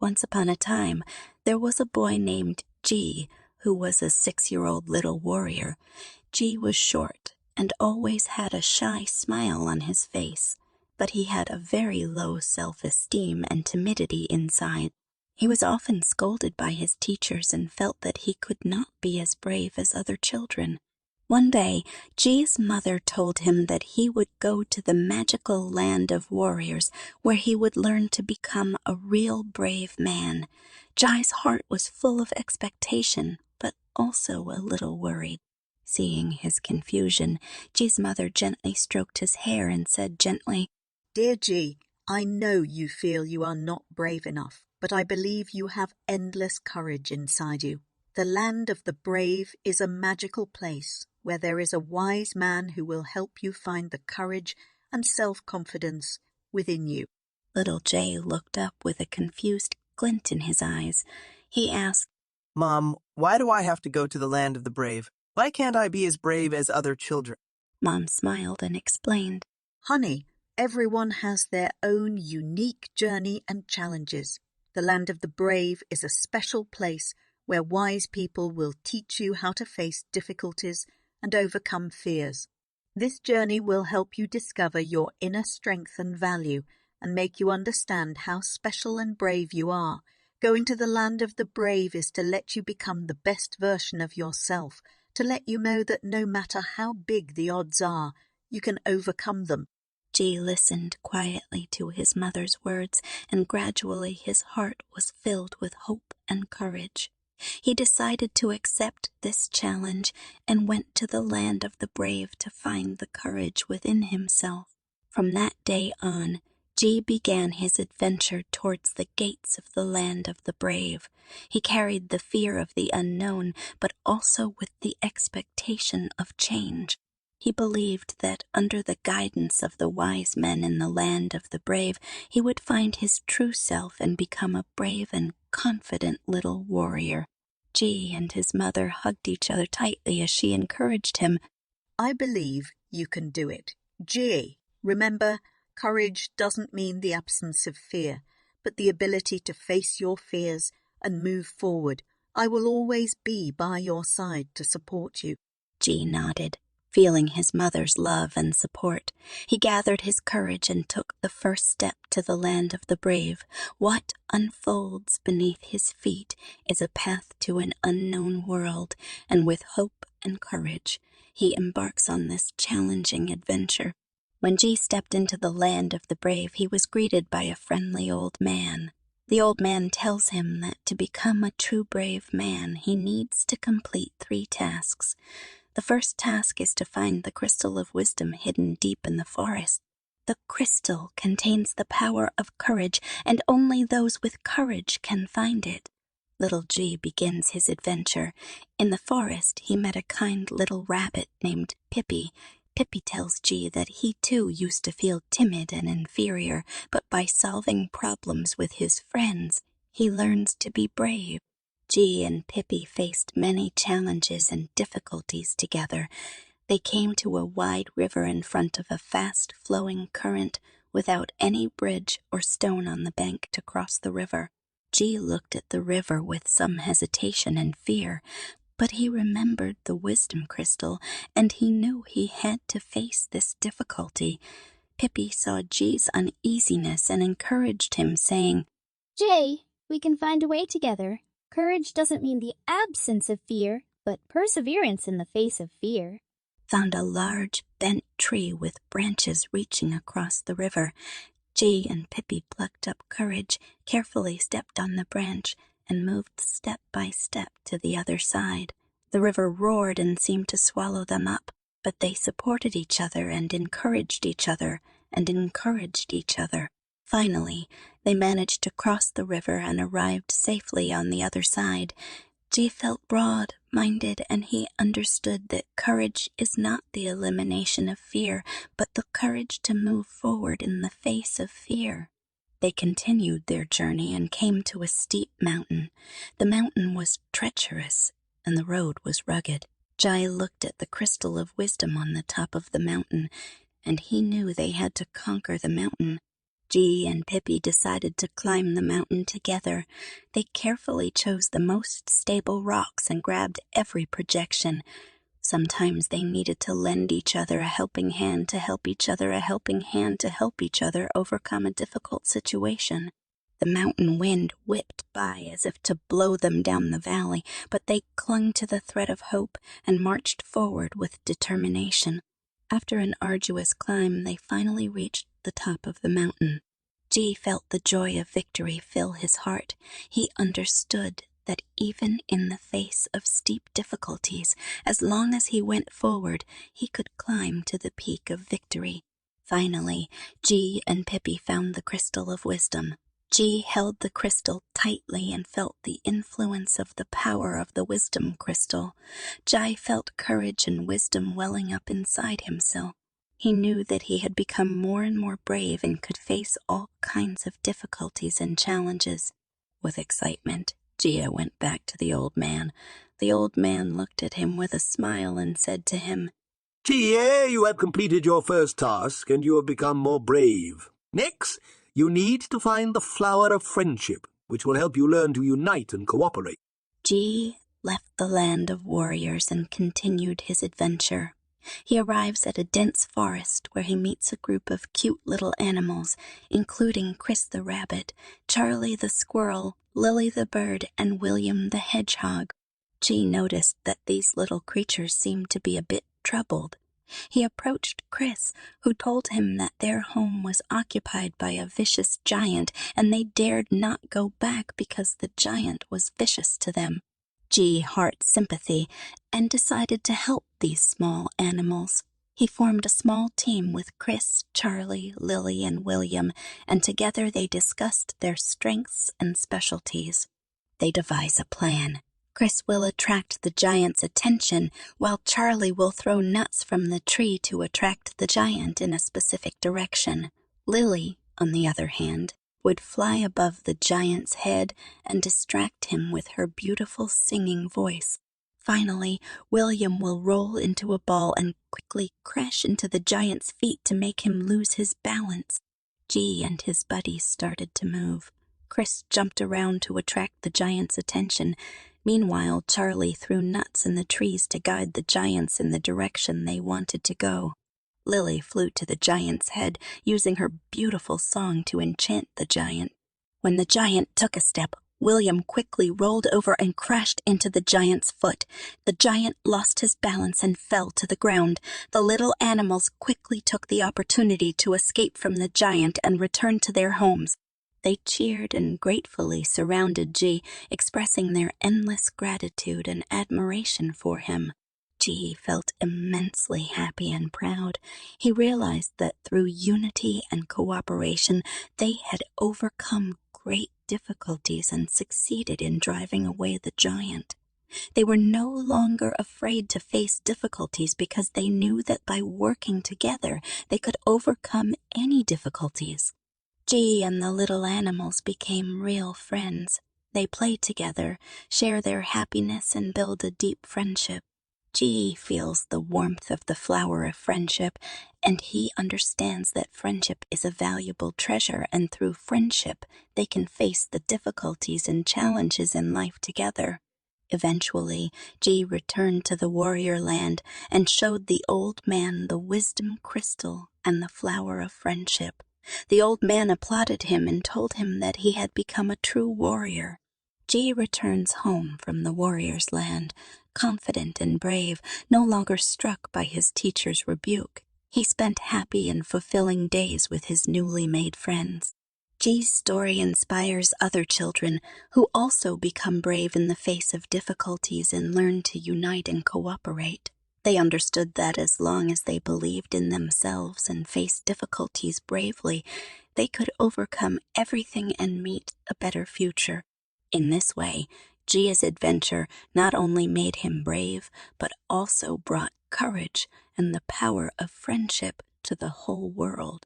Once upon a time, there was a boy named G who was a 6-year-old little warrior. G was short and always had a shy smile on his face, but he had a very low self-esteem and timidity inside. He was often scolded by his teachers and felt that he could not be as brave as other children. One day, G's mother told him that he would go to the magical land of warriors, where he would learn to become a real brave man. Ji's heart was full of expectation, but also a little worried. Seeing his confusion, G's mother gently stroked his hair and said gently, "Dear G, I know you feel you are not brave enough, but I believe you have endless courage inside you. The land of the brave is a magical place where there is a wise man who will help you find the courage and self-confidence within you." Little J looked up with a confused glint in his eyes. He asked, "Mom, why do I have to go to the land of the brave? Why can't I be as brave as other children?" Mom smiled and explained, "Honey, everyone has their own unique journey and challenges. The land of the brave is a special place where wise people will teach you how to face difficulties and overcome fears. This journey will help you discover your inner strength and value and make you understand how special and brave you are. Going to the land of the brave is to let you become the best version of yourself, to let you know that no matter how big the odds are, you can overcome them." G listened quietly to his mother's words, and gradually his heart was filled with hope and courage. He decided to accept this challenge and went to the land of the brave to find the courage within himself. From that day on, G began his adventure towards the gates of the land of the brave. He carried the fear of the unknown, but also with the expectation of change. He believed that under the guidance of the wise men in the land of the brave, he would find his true self and become a brave and confident little warrior. G and his mother hugged each other tightly as she encouraged him. "I believe you can do it. G, remember, courage doesn't mean the absence of fear, but the ability to face your fears and move forward. I will always be by your side to support you." G nodded, feeling his mother's love and support. He gathered his courage and took the first step to the land of the brave. What unfolds beneath his feet is a path to an unknown world, and with hope and courage, he embarks on this challenging adventure. When G stepped into the land of the brave, he was greeted by a friendly old man. The old man tells him that to become a true brave man, he needs to complete 3 tasks. The first task is to find the crystal of wisdom hidden deep in the forest. The crystal contains the power of courage, and only those with courage can find it. Little G begins his adventure. In the forest, he met a kind little rabbit named Pippi. Pippi tells G that he too used to feel timid and inferior, but by solving problems with his friends, he learns to be brave. G and Pippi faced many challenges and difficulties together. They came to a wide river in front of a fast-flowing current without any bridge or stone on the bank to cross the river. G looked at the river with some hesitation and fear, but he remembered the wisdom crystal, and he knew he had to face this difficulty. Pippi saw G's uneasiness and encouraged him, saying, "Jay, we can find a way together. Courage doesn't mean the absence of fear, but perseverance in the face of fear." Found a large bent tree with branches reaching across the river. G and Pippi plucked up courage, carefully stepped on the branch, and moved step by step to the other side. The river roared and seemed to swallow them up, but they supported each other and encouraged each other and encouraged each other. Finally, they managed to cross the river and arrived safely on the other side. G felt broad-minded, and he understood that courage is not the elimination of fear, but the courage to move forward in the face of fear. They continued their journey and came to a steep mountain. The mountain was treacherous, and the road was rugged. Jai looked at the crystal of wisdom on the top of the mountain, and he knew they had to conquer the mountain. G and Pippi decided to climb the mountain together. They carefully chose the most stable rocks and grabbed every projection. Sometimes they needed to lend each other a helping hand to help each other, a helping hand to help each other overcome a difficult situation. The mountain wind whipped by as if to blow them down the valley, but they clung to the thread of hope and marched forward with determination. After an arduous climb, they finally reached the top of the mountain. G felt the joy of victory fill his heart. He understood that even in the face of steep difficulties, as long as he went forward, he could climb to the peak of victory. Finally, G and Pippi found the crystal of wisdom. G held the crystal tightly and felt the influence of the power of the wisdom crystal. Jai felt courage and wisdom welling up inside himself. He knew that he had become more and more brave and could face all kinds of difficulties and challenges. With excitement, Gia went back to the old man. The old man looked at him with a smile and said to him, Gia, you have completed your first task and you have become more brave. Next, you need to find the flower of friendship, which will help you learn to unite and cooperate. G left the land of warriors and continued his adventure. He arrives at a dense forest where he meets a group of cute little animals, including Chris the rabbit, Charlie the squirrel, Lily the bird, and William the hedgehog. G noticed that these little creatures seemed to be a bit troubled. He approached Chris, who told him that their home was occupied by a vicious giant and they dared not go back because the giant was vicious to them. G heart sympathy and decided to help these small animals. He formed a small team with Chris, Charlie, Lily, and William, and together they discussed their strengths and specialties. They devise a plan. Chris will attract the giant's attention, while Charlie will throw nuts from the tree to attract the giant in a specific direction. Lily, on the other hand, would fly above the giant's head and distract him with her beautiful singing voice. Finally, William will roll into a ball and quickly crash into the giant's feet to make him lose his balance. G and his buddies started to move. Chris jumped around to attract the giant's attention. Meanwhile, Charlie threw nuts in the trees to guide the giants in the direction they wanted to go. Lily flew to the giant's head, using her beautiful song to enchant the giant. When the giant took a step, William quickly rolled over and crashed into the giant's foot. The giant lost his balance and fell to the ground. The little animals quickly took the opportunity to escape from the giant and return to their homes. They cheered and gratefully surrounded G, expressing their endless gratitude and admiration for him. G felt immensely happy and proud. He realized that through unity and cooperation, they had overcome great difficulties and succeeded in driving away the giant. They were no longer afraid to face difficulties because they knew that by working together, they could overcome any difficulties. G and the little animals became real friends. They play together, share their happiness, and build a deep friendship. G feels the warmth of the flower of friendship, and he understands that friendship is a valuable treasure, and through friendship, they can face the difficulties and challenges in life together. Eventually, G returned to the warrior land and showed the old man the wisdom crystal and the flower of friendship. The old man applauded him and told him that he had become a true warrior. G returns home from the warrior's land, confident and brave, no longer struck by his teacher's rebuke. He spent happy and fulfilling days with his newly made friends. G's story inspires other children who also become brave in the face of difficulties and learn to unite and cooperate. They understood that as long as they believed in themselves and faced difficulties bravely, they could overcome everything and meet a better future. In this way, Gia's adventure not only made him brave, but also brought courage and the power of friendship to the whole world.